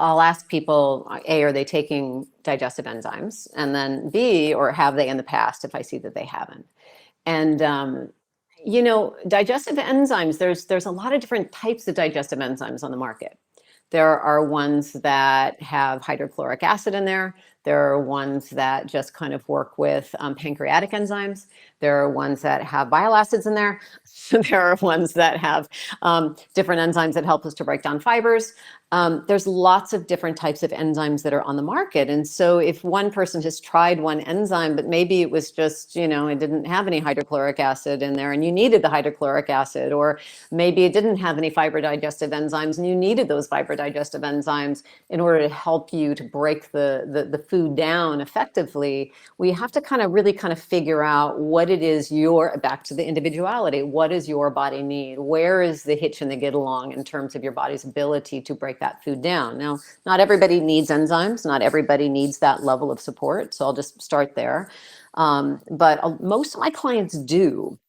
I'll ask people, A, are they taking digestive enzymes? And then B, or have they in the past if I see that they haven't? And digestive enzymes, there's a lot of different types of digestive enzymes on the market. There are ones that have hydrochloric acid in there. There are ones that just kind of work with pancreatic enzymes. There are ones that have bile acids in there. There are ones that have different enzymes that help us to break down fibers. There's lots of different types of enzymes that are on the market. And so if one person has tried one enzyme, but maybe it was just, it didn't have any hydrochloric acid in there and you needed the hydrochloric acid, or maybe it didn't have any fiber digestive enzymes and you needed those fiber digestive enzymes in order to help you to break the food down effectively, we have to really figure out what it is back to the individuality. What does your body need? Where is the hitch in the get along in terms of your body's ability to break that food down? Now, not everybody needs enzymes. Not everybody needs that level of support. So I'll just start there. But most of my clients do.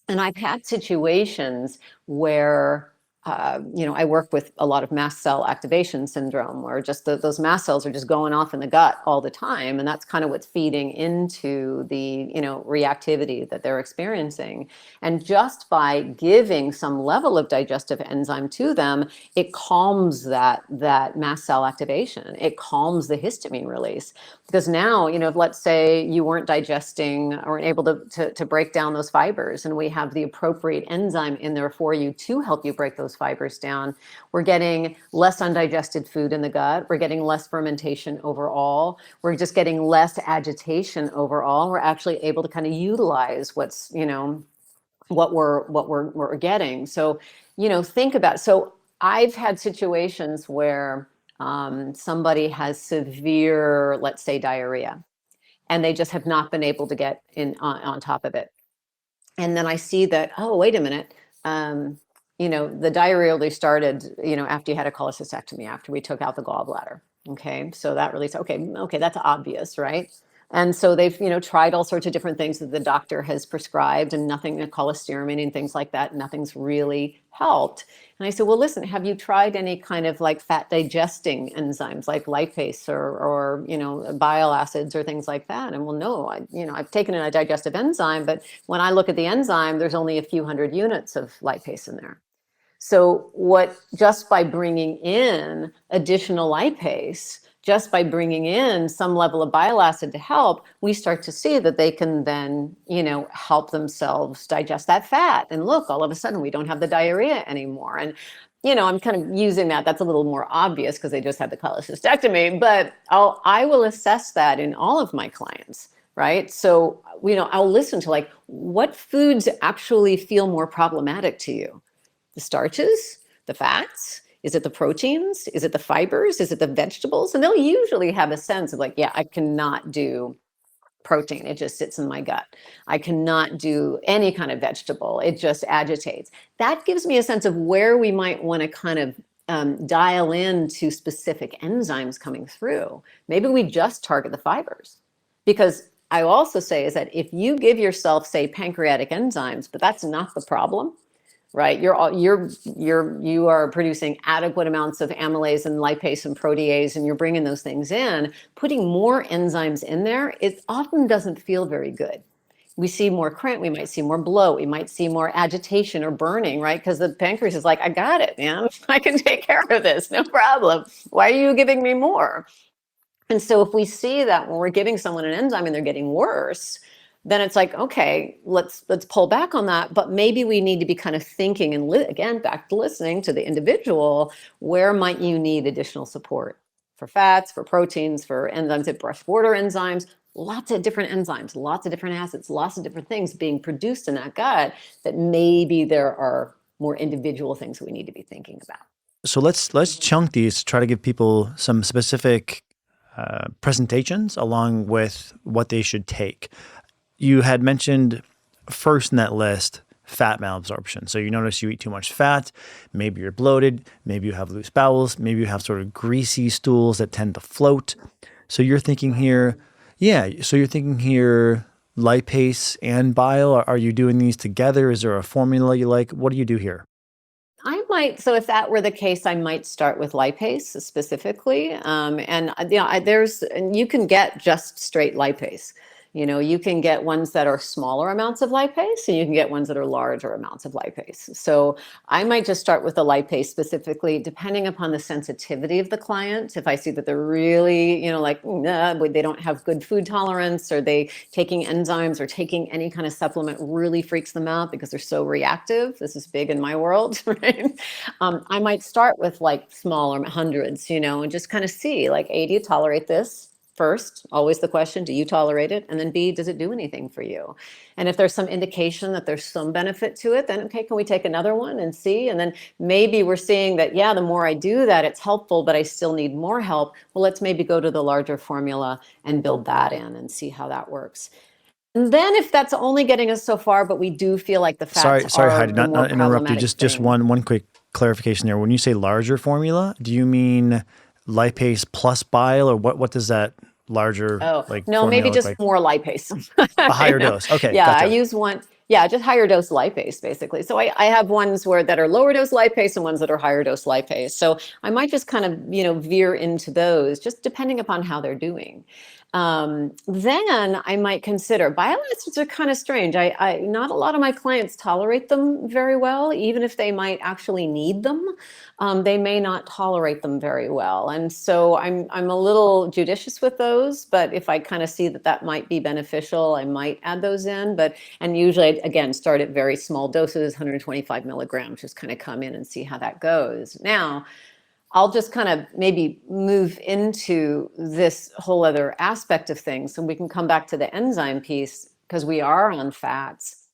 And I've had situations where I work with a lot of mast cell activation syndrome, where just those mast cells are just going off in the gut all the time. And that's kind of what's feeding into the, reactivity that they're experiencing. And just by giving some level of digestive enzyme to them, it calms that mast cell activation. It calms the histamine release. Because now, if let's say you weren't digesting or able to break down those fibers, and we have the appropriate enzyme in there for you to help you break those fibers down, we're getting less undigested food in the gut. We're getting less fermentation overall. We're just getting less agitation overall. We're actually able to kind of utilize what we're getting. So, think about, so I've had situations where somebody has severe, let's say, diarrhea, and they just have not been able to get on top of it. And then I see that, oh, wait a minute, the diarrhea really started, after you had a cholecystectomy, after we took out the gallbladder. Okay, so that really, okay, that's obvious, right? And so they've, tried all sorts of different things that the doctor has prescribed, and nothing, cholestyramine and things like that, nothing's really helped. And I said, well, listen, have you tried any kind of like fat digesting enzymes like lipase or bile acids or things like that? And well, no, I've taken a digestive enzyme, but when I look at the enzyme, there's only a few hundred units of lipase in there. So just by bringing in additional lipase, just by bringing in some level of bile acid to help, we start to see that they can then, help themselves digest that fat. And look, all of a sudden we don't have the diarrhea anymore. And, I'm kind of using that. That's a little more obvious because they just had the cholecystectomy, but I will assess that in all of my clients, right? So, I'll listen to what foods actually feel more problematic to you? The starches, the fats? Is it the proteins? Is it the fibers? Is it the vegetables? And they'll usually have a sense of yeah, I cannot do protein. It just sits in my gut. I cannot do any kind of vegetable. It just agitates. That gives me a sense of where we might want to kind of dial into specific enzymes coming through. Maybe we just target the fibers. Because I also say is that if you give yourself, say, pancreatic enzymes, but that's not the problem, right? You are producing adequate amounts of amylase and lipase and protease, and you're bringing those things in. Putting more enzymes in there, it often doesn't feel very good. We see more cramp, we might see more bloat, we might see more agitation or burning, right? Because the pancreas is like, I got it, man. I can take care of this, no problem. Why are you giving me more? And so if we see that when we're giving someone an enzyme and they're getting worse, then it's like, okay, let's pull back on that. But maybe we need to be kind of thinking and again, back to listening to the individual. Where might you need additional support for fats, for proteins, for enzymes that brush border enzymes? Lots of different enzymes, lots of different acids, lots of different things being produced in that gut that maybe there are more individual things we need to be thinking about. So let's chunk these to try to give people some specific presentations along with what they should take. You had mentioned first in that list, fat malabsorption. So you notice you eat too much fat, maybe you're bloated, maybe you have loose bowels, maybe you have sort of greasy stools that tend to float. So you're thinking here, lipase and bile. Are you doing these together? Is there a formula you like? What do you do here? I'm might, so if that were the case, I might start with lipase specifically. And you can get just straight lipase. You can get ones that are smaller amounts of lipase, and you can get ones that are larger amounts of lipase. So I might just start with the lipase specifically, depending upon the sensitivity of the client. If I see that they're really, they don't have good food tolerance, or they taking enzymes or taking any kind of supplement really freaks them out because they're so reactive. This is big in my world, right? I might start with like smaller hundreds, and just kind of see like, A, do you tolerate this? First, always the question, do you tolerate it? And then B, does it do anything for you? And if there's some indication that there's some benefit to it, then okay, can we take another one and see? And then maybe we're seeing that, yeah, the more I do that, it's helpful, but I still need more help. Well, let's maybe go to the larger formula and build that in and see how that works. And then if that's only getting us so far, but we do feel like the fats Sorry, are Heidi, the more not interrupt you. problematic Just thing. one quick clarification there. When you say larger formula, do you mean lipase plus bile, or what does that larger Oh, like no, maybe formula look just like? more lipase. A higher dose. Okay, Yeah, I gotcha. use one. Yeah, just higher dose lipase, basically. So I have ones that are lower dose lipase and ones that are higher dose lipase. So I might just kind of, veer into those, just depending upon how they're doing. Then I might consider bile acids are kind of strange. Not a lot of my clients tolerate them very well, even if they might actually need them. They may not tolerate them very well. And so I'm a little judicious with those, but if I kind of see that might be beneficial, I might add those in. And usually, again, start at very small doses, 125 milligrams, just kind of come in and see how that goes. Now, I'll just kind of maybe move into this whole other aspect of things, and we can come back to the enzyme piece because we are on fats,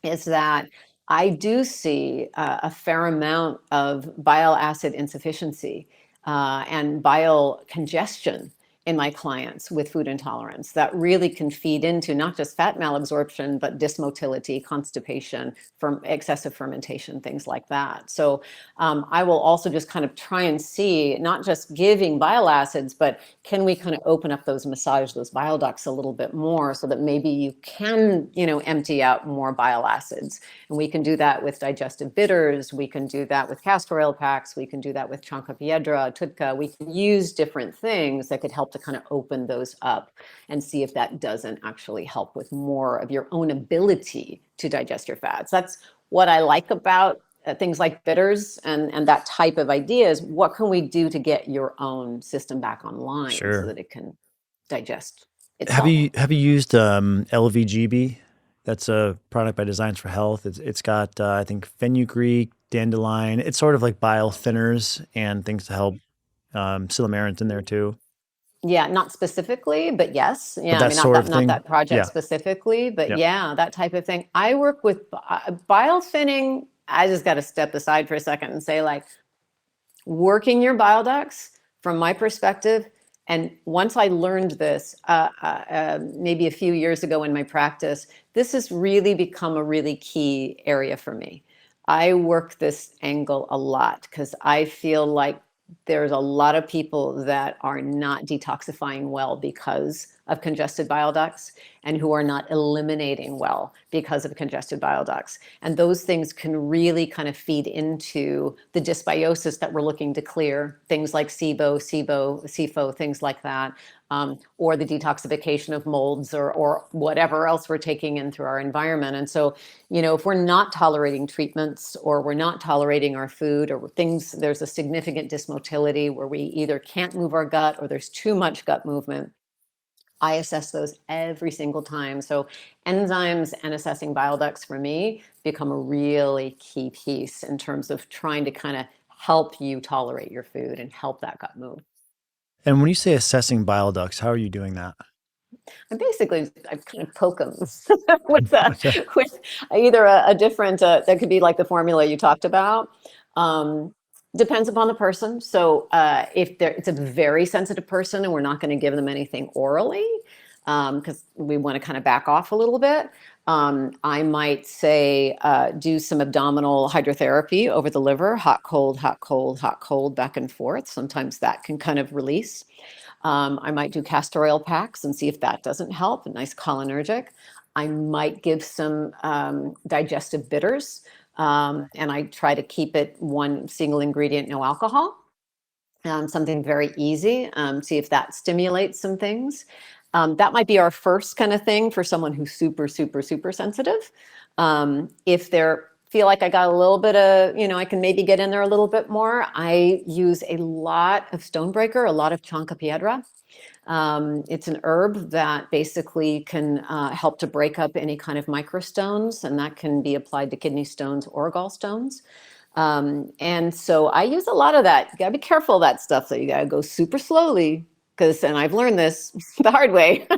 is that I do see a fair amount of bile acid insufficiency and bile congestion in my clients with food intolerance that really can feed into not just fat malabsorption, but dysmotility, constipation, from excessive fermentation, things like that. So I will also just kind of try and see, not just giving bile acids, but can we kind of open up massage those bile ducts a little bit more so that maybe you can, empty out more bile acids. And we can do that with digestive bitters. We can do that with castor oil packs. We can do that with chanca piedra, tutka. We can use different things that could help to kind of open those up and see if that doesn't actually help with more of your own ability to digest your fats. That's what I like about things like bitters and that type of idea is, what can we do to get your own system back online so Sure. that it can digest Have itself? you used LVGB? That's a product by Designs for Health. It's got I think fenugreek, dandelion. It's sort of like bile thinners and things to help. Silymarin's in there too. Yeah, not specifically, but yes. But Yeah, I that mean, sort of not thing. that project Yeah. specifically, but Yeah. yeah, that type of thing. I work with bile thinning. I just got to step aside for a second and say, like, working your bile ducts from my perspective. And once I learned this, maybe a few years ago in my practice, this has really become a really key area for me. I work this angle a lot because I feel like there's a lot of people that are not detoxifying well because of congested bile ducts, and who are not eliminating well because of congested bile ducts. And those things can really kind of feed into the dysbiosis that we're looking to clear, things like SIBO, things like that, or the detoxification of molds, or whatever else we're taking in through our environment. And so, if we're not tolerating treatments, or we're not tolerating our food, or there's a significant dysmotility where we either can't move our gut or there's too much gut movement, I assess those every single time. So enzymes and assessing bile ducts for me become a really key piece in terms of trying to kind of help you tolerate your food and help that gut move. And when you say assessing bile ducts, how are you doing that? I kind of poke them with Okay. with either a different that could be like the formula you talked about. Um, Depends upon the person. So if it's a very sensitive person and we're not going to give them anything orally, because we want to kind of back off a little bit, I might say do some abdominal hydrotherapy over the liver, hot, cold, hot, cold, hot, cold, back and forth. Sometimes that can kind of release. I might do castor oil packs and see if that doesn't help, a nice cholinergic. I might give some digestive bitters And I try to keep it one single ingredient, no alcohol. Something very easy. See if that stimulates some things. That might be our first kind of thing for someone who's super, super, super sensitive. If they're feel like I got a little bit of, I can maybe get in there a little bit more, I use a lot of stonebreaker, a lot of chancapiedra. It's an herb that basically can help to break up any kind of microstones, and that can be applied to kidney stones or gallstones. And so I use a lot of that. You gotta be careful of that stuff. So you gotta go super slowly, and I've learned this the hard way.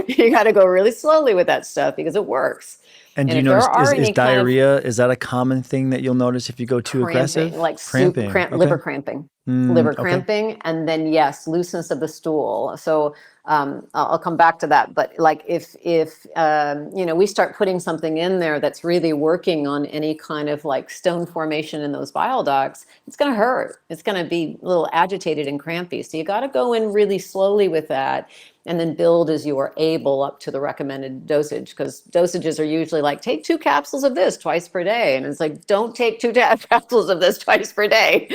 You gotta go really slowly with that stuff because it works. And do And you if there notice, are is any kind of diarrhea, is that a common thing that you'll notice if you go too cramping, aggressive? like Cramping. liver Okay. cramping, Okay. and then yes, looseness of the stool. So I'll come back to that. But like if we start putting something in there that's really working on any kind of like stone formation in those bile ducts, it's going to hurt. It's going to be a little agitated and crampy. So you got to go in really slowly with that, and then build as you are able up to the recommended dosage, because dosages are usually like, take 2 capsules of this twice per day. And it's like, don't take 2 capsules of this twice per day.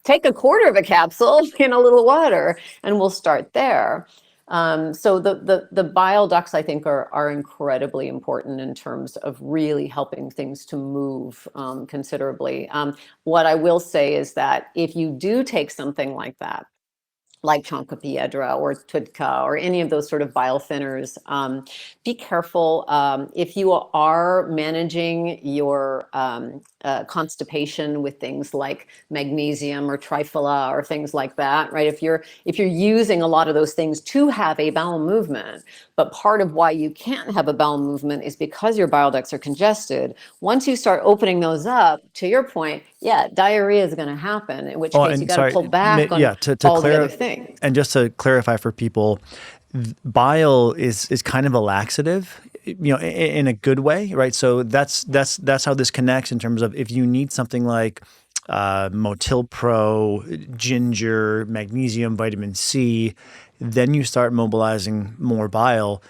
Take a quarter of a capsule in a little water, and we'll start there. So the bile ducts, I think, are incredibly important in terms of really helping things to move considerably. What I will say is that if you do take something like that, like Chancapiedra or Tudka or any of those sort of bile thinners, be careful. If you are managing your constipation with things like magnesium or triphala or things like that, right? If you're using a lot of those things to have a bowel movement, but part of why you can't have a bowel movement is because your bile ducts are congested. Once you start opening those up, to your point, yeah, diarrhea is going to happen, in which Oh, case you and got to pull sorry, back on yeah, to all the other clear, things. and just to clarify for people, bile is kind of a laxative, in a good way, right? So that's how this connects in terms of if you need something like Motil Pro, ginger, magnesium, vitamin C, then you start mobilizing more bile.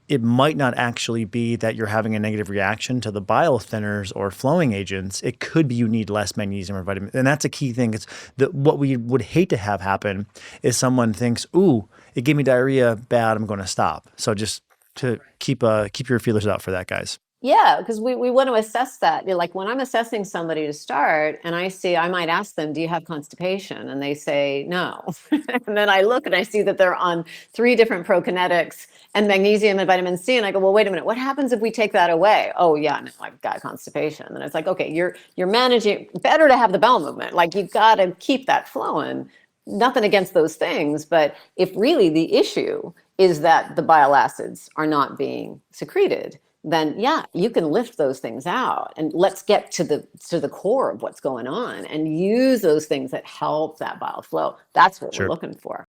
It might not actually be that you're having a negative reaction to the bile thinners or flowing agents. It could be you need less magnesium or vitamin. And that's a key thing. It's that what we would hate to have happen is someone thinks, ooh, it gave me diarrhea, bad, I'm going to stop. So just to keep your feelers out for that, guys. Yeah, because we want to assess that. Like when I'm assessing somebody to start and I might ask them, do you have constipation? And they say no. And then I look and I see that they're on 3 different prokinetics and magnesium and vitamin C. And I go, well, wait a minute, what happens if we take that away? Oh yeah, no, I've got constipation. And it's like, okay, you're managing, better to have the bowel movement. Like you've got to keep that flowing. Nothing against those things, but if really the issue is that the bile acids are not being secreted, then yeah, you can lift those things out, and let's get to the core of what's going on and use those things that help that bile flow. That's what we're Sure. looking for.